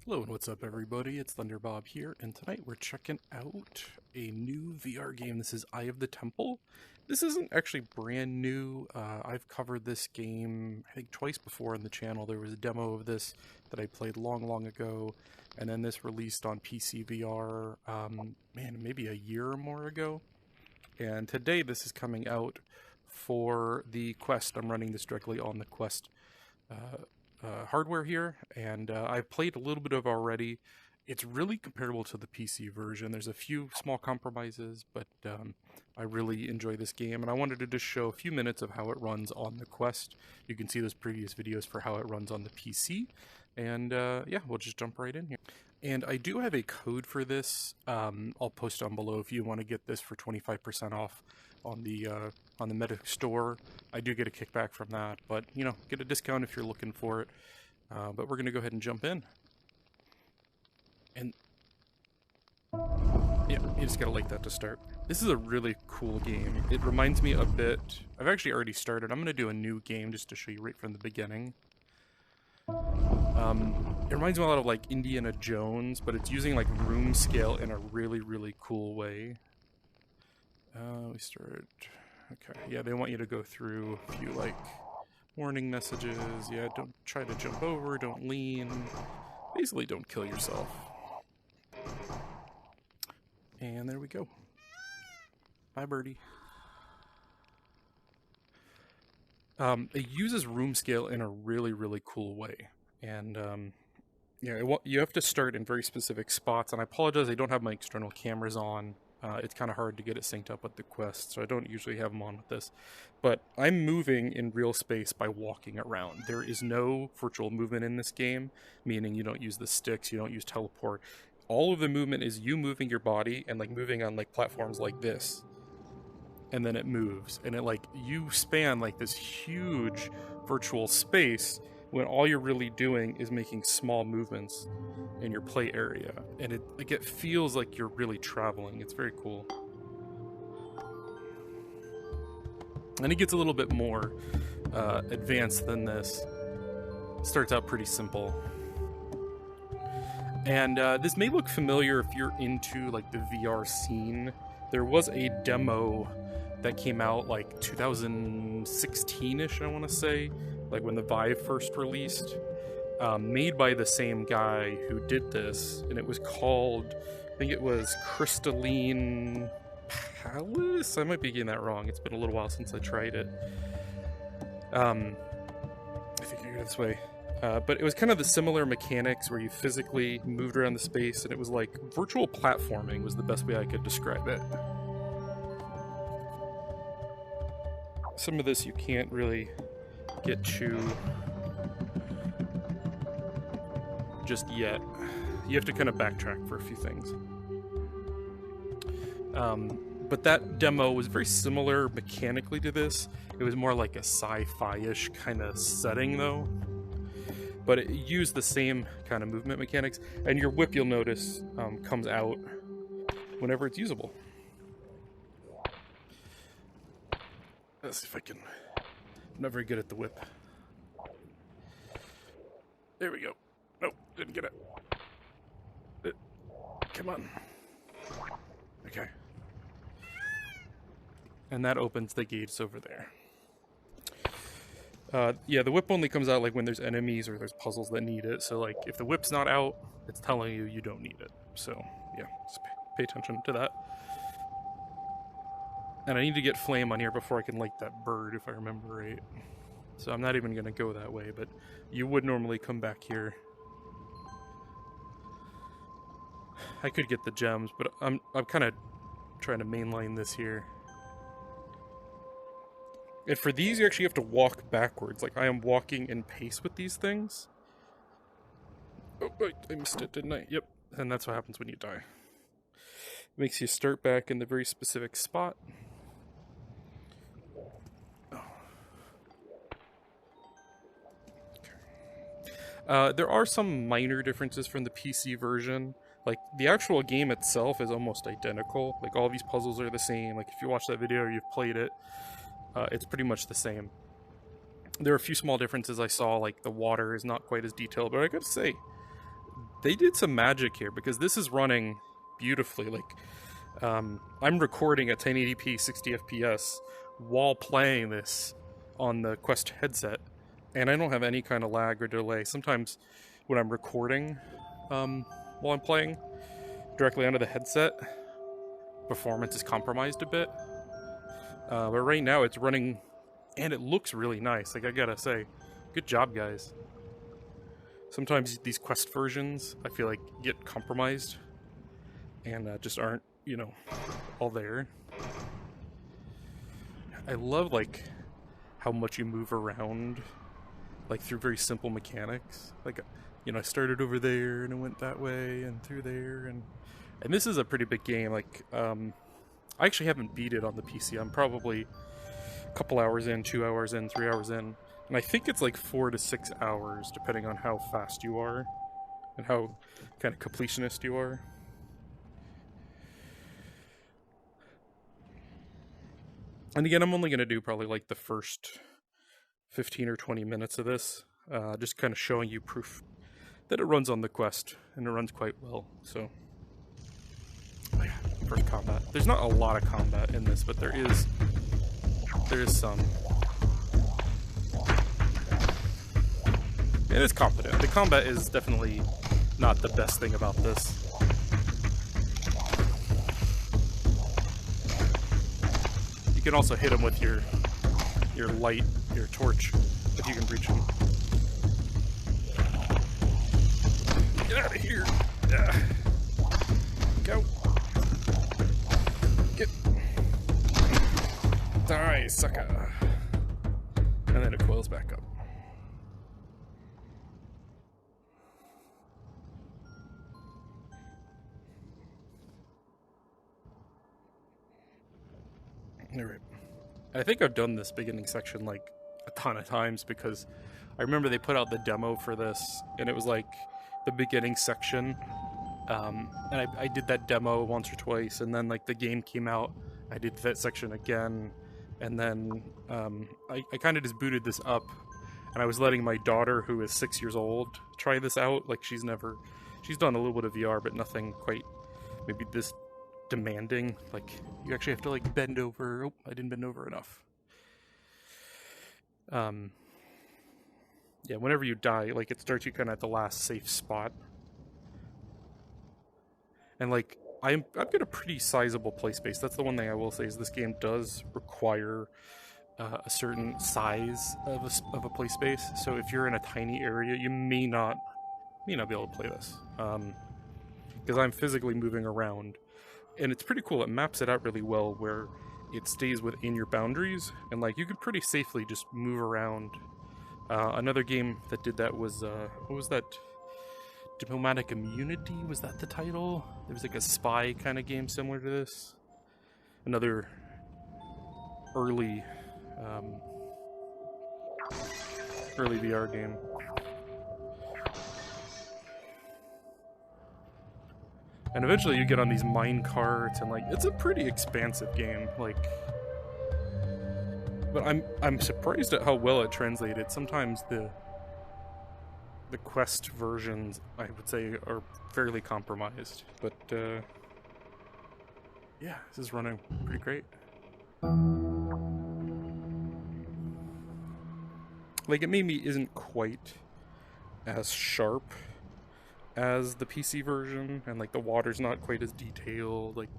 Hello and what's up everybody, it's Thunderbob here, and tonight we're checking out a new VR game. This is Eye of the Temple. This isn't actually brand new. I've covered this game I think twice before on the channel. There was a demo of this that I played long ago, and then this released on PC VR, man, maybe a year or more ago. And today this is coming out for the Quest. I'm running this directly on the Quest hardware here, and I've played a little bit of already. It's really comparable to the PC version. There's a few small compromises, but I really enjoy this game, and I wanted to just show a few minutes of how it runs on the Quest. You can see those previous videos for how it runs on the PC, and yeah, we'll just jump right in here. And I do have a code for this. I'll post down below if you want to get this for 25% off on the Meta store. I do get a kickback from that, but you know, get a discount if you're looking for it. But we're gonna go ahead and jump in. And yeah, you just gotta like that to start. This is a really cool game. It reminds me a bit. I've actually already started. I'm gonna do a new game just to show you right from the beginning. It reminds me a lot of like Indiana Jones, but it's using like room scale in a really cool way. We started. Okay, yeah, they want you to go through a few like warning messages. Yeah, don't try to jump over, don't lean. Basically, don't kill yourself. And there we go. Bye, birdie. It uses room scale in a really cool way, and yeah, you have to start in very specific spots. And I apologize, I don't have my external cameras on. It's kind of hard to get it synced up with the Quest, so I don't usually have them on with this. But I'm moving in real space by walking around. There is no virtual movement in this game, meaning you don't use the sticks, you don't use teleport. All of the movement is you moving your body and like moving on like platforms like this. And then it moves, and it like you span like this huge virtual space when all you're really doing is making small movements in your play area, and it feels like you're really traveling. It's very cool. And it gets a little bit more advanced than this. It starts out pretty simple. And this may look familiar if you're into like the VR scene. There was a demo that came out like 2016-ish, I want to say, like when the Vive first released, made by the same guy who did this, and it was called, I think it was Crystalline Palace? I might be getting that wrong. It's been a little while since I tried it. I think you go this way. But it was kind of the similar mechanics where you physically moved around the space, and it was like virtual platforming was the best way I could describe it. Some of this you can't really get to just yet. You have to kind of backtrack for a few things. But that demo was very similar mechanically to this. It was more like a sci-fi-ish kind of setting though. But it used the same kind of movement mechanics, and your whip, you'll notice, comes out whenever it's usable. Let's see if I can. I'm not very good at the whip. There we go. Nope, didn't get it. Come on. Okay. And that opens the gates over there. Yeah, the whip only comes out like when there's enemies or there's puzzles that need it. So like if the whip's not out, it's telling you you don't need it. So yeah, just pay attention to that. And I need to get flame on here before I can light that bird, if I remember right. So I'm not even going to go that way, but you would normally come back here. I could get the gems, but I'm kind of trying to mainline this here. And for these, you actually have to walk backwards. Like, I am walking in pace with these things. Oh, I missed it, didn't I? Yep. And that's what happens when you die. It makes you start back in the very specific spot. There are some minor differences from the PC version. Like, the actual game itself is almost identical. Like, all these puzzles are the same. Like, if you watch that video or you've played it, it's pretty much the same. There are a few small differences I saw, like the water is not quite as detailed, but I gotta say, They did some magic here because this is running beautifully. Like, I'm recording at 1080p 60 FPS while playing this on the Quest headset, and I don't have any kind of lag or delay. Sometimes when I'm recording while I'm playing directly onto the headset, performance is compromised a bit. But right now it's running, and it looks really nice. Like, I gotta say, good job, guys. Sometimes these Quest versions, I feel like, get compromised and just aren't, you know, all there. I love, like, how much you move around, like, through very simple mechanics. Like, you know, I started over there and I went that way and through there, and this is a pretty big game. Like, I actually haven't beat it on the PC. I'm probably a couple hours in, 2 hours in, 3 hours in, and I think it's like 4 to 6 hours, depending on how fast you are and how kind of completionist you are. And again, I'm only going to do probably like the first 15 or 20 minutes of this, just kind of showing you proof that it runs on the Quest, and it runs quite well. So, first combat. There's not a lot of combat in this, but there is some. It is competent. The combat is definitely not the best thing about this. You can also hit him with your light, your torch, if you can reach him. Get out of here! Go! Get! Die, sucker! And then it coils back up. Alright. I think I've done this beginning section like a ton of times because I remember they put out the demo for this and it was like the beginning section. And I did that demo once or twice, and then like the game came out, I did that section again, and then I kind of just booted this up, and I was letting my daughter, who is 6 years old, try this out. Like, she's done a little bit of VR, but nothing quite maybe this demanding. Like, you actually have to like bend over. Oh, I didn't bend over enough. Yeah, whenever you die, like, it starts you kind of at the last safe spot. And like, I've got a pretty sizable play space. That's the one thing I will say, is this game does require a certain size of a play space. So if you're in a tiny area, you may not be able to play this. Because I'm physically moving around. And it's pretty cool. It maps it out really well where it stays within your boundaries. And like, you could pretty safely just move around. Another game that did that was, what was that? Diplomatic Immunity? Was that the title? There was like a spy kind of game similar to this. Another early VR game. And eventually you get on these mine carts, and like, it's a pretty expansive game. Like, but I'm surprised at how well it translated. Sometimes the Quest versions, I would say, are fairly compromised, but yeah, this is running pretty great. Like, it maybe isn't quite as sharp as the PC version, and like the water's not quite as detailed. Like,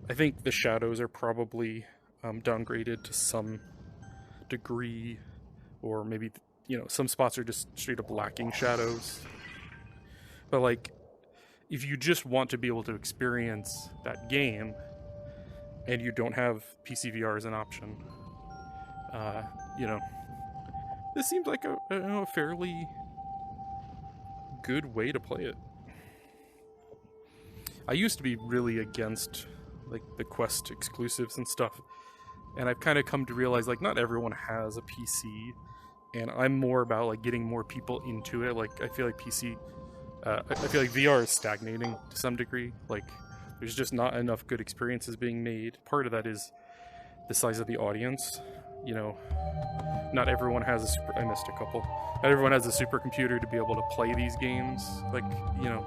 I think the shadows are probably downgraded to some degree, or maybe, you know, some spots are just straight up lacking shadows. But like, if you just want to be able to experience that game and you don't have PC VR as an option, you know, this seems like a fairly good way to play it. I used to be really against like the Quest exclusives and stuff, and I've kind of come to realize like not everyone has a PC, and I'm more about like getting more people into it. Like, I feel like I feel like VR is stagnating to some degree. Like, there's just not enough good experiences being made. Part of that is the size of the audience. you know, not everyone has a super... I missed a couple. Not everyone has a supercomputer to be able to play these games, like, you know,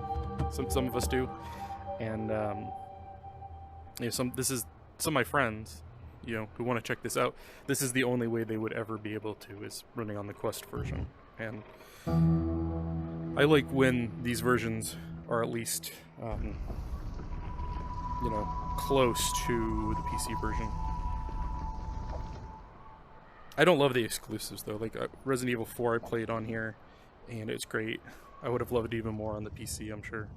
some of us do. And, you know, some of my friends, you know, who want to check this out, this is the only way they would ever be able to, is running on the Quest version. And I like when these versions are at least, you know, close to the PC version. I don't love the exclusives though. Like Resident Evil 4 I played on here, and it's great. I would have loved it even more on the PC, I'm sure.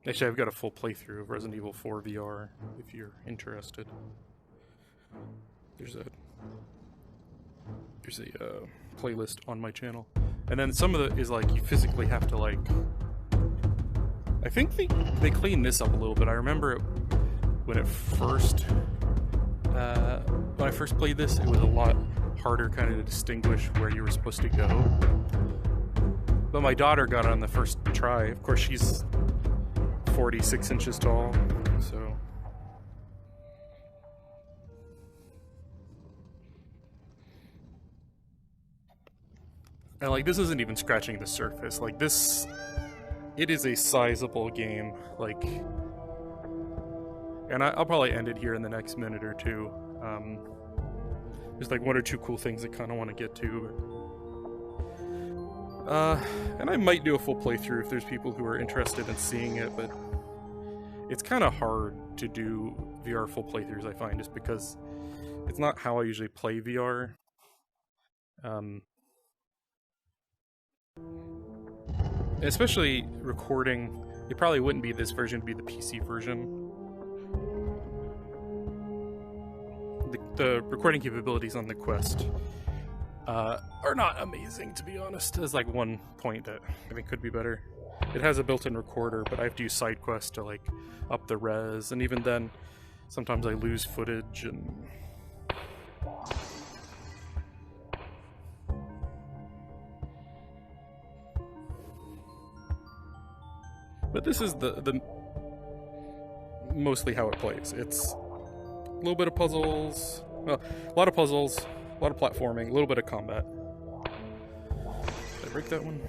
Actually, I've got a full playthrough of Resident Evil 4 VR, if you're interested. There's a playlist on my channel. And then some of it is like, you physically have to like... I think they cleaned this up a little bit. I remember it, when I first played this, it was a lot harder kind of to distinguish where you were supposed to go. But my daughter got it on the first try. Of course, she's 46 inches tall, so... And like, this isn't even scratching the surface. Like this, it is a sizable game. Like, and I'll probably end it here in the next minute or two. There's like one or two cool things I kind of want to get to. And I might do a full playthrough if there's people who are interested in seeing it, but it's kind of hard to do VR full playthroughs, I find, just because it's not how I usually play VR. Especially recording, it probably wouldn't be this version, it'd be the PC version. The recording capabilities on the Quest are not amazing, to be honest. There's like one point that I think could be better. It has a built-in recorder, but I have to use side quests to like up the res, and even then, sometimes I lose footage and... But this is the mostly how it plays. It's a little bit of puzzles, well, a lot of puzzles, a lot of platforming, a little bit of combat. Did I break that one?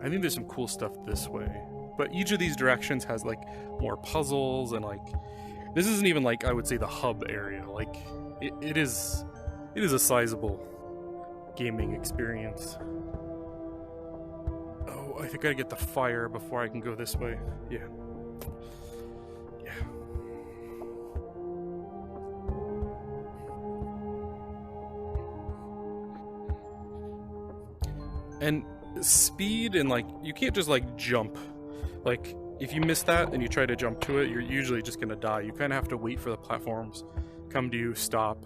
I think there's some cool stuff this way, but each of these directions has like more puzzles, and like this isn't even like, I would say, the hub area. Like it is a sizable gaming experience. Oh, I think I gotta get the fire before I can go this way. Yeah. Yeah. And speed, and like, you can't just like jump. Like, if you miss that and you try to jump to it, you're usually just gonna die. You kind of have to wait for the platforms come to you, stop,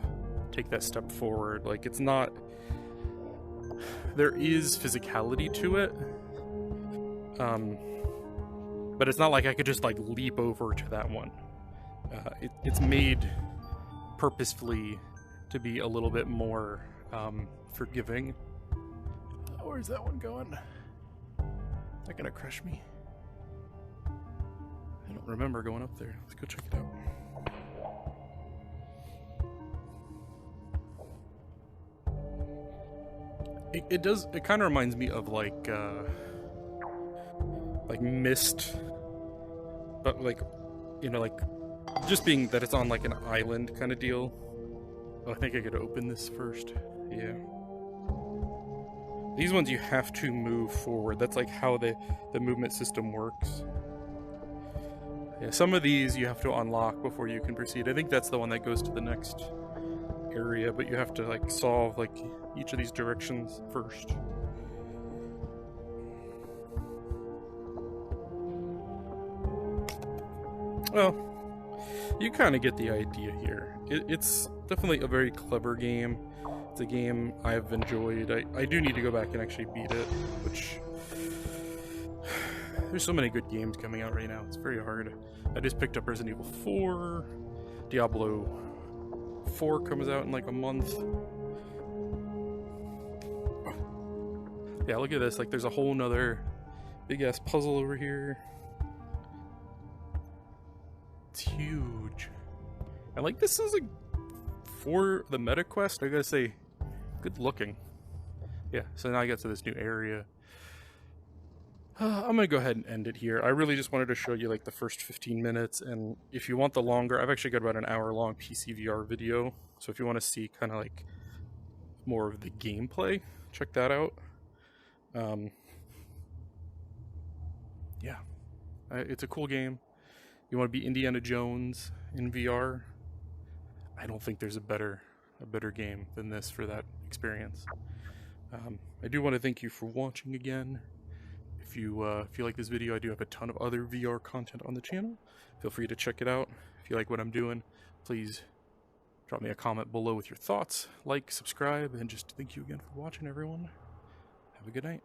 take that step forward. Like, it's not... There is physicality to it, but it's not like I could just like leap over to that one. It's made purposefully to be a little bit more forgiving. Where's that one going? Is that gonna crush me? I don't remember going up there. Let's go check it out. It does. It kind of reminds me of like Myst, but like, you know, like just being that it's on like an island kind of deal. Oh, I think I could open this first. Yeah. These ones you have to move forward. That's like how the movement system works. Yeah, some of these you have to unlock before you can proceed. I think that's the one that goes to the next area, but you have to like solve like each of these directions first. Well, you kind of get the idea here. It's definitely a very clever game. It's a game I've enjoyed. I do need to go back and actually beat it, which... There's so many good games coming out right now. It's very hard. I just picked up Resident Evil 4. Diablo 4 comes out in like a month. Yeah, look at this. Like, there's a whole nother Big ass puzzle over here. It's huge. And like, this is for the meta quest, I gotta say, good looking. Yeah, so now I get to this new area. I'm gonna go ahead and end it here. I really just wanted to show you like the first 15 minutes, and if you want the longer, I've actually got about an hour-long PC VR video. So if you want to see kind of like more of the gameplay, check that out. Yeah, it's a cool game. You want to be Indiana Jones in VR? I don't think there's a better game than this for that experience. I do want to thank you for watching again. If you like this video, I do have a ton of other VR content on the channel. Feel free to check it out. If you like what I'm doing, please drop me a comment below with your thoughts, like, subscribe, and just thank you again for watching, everyone. Have a good night.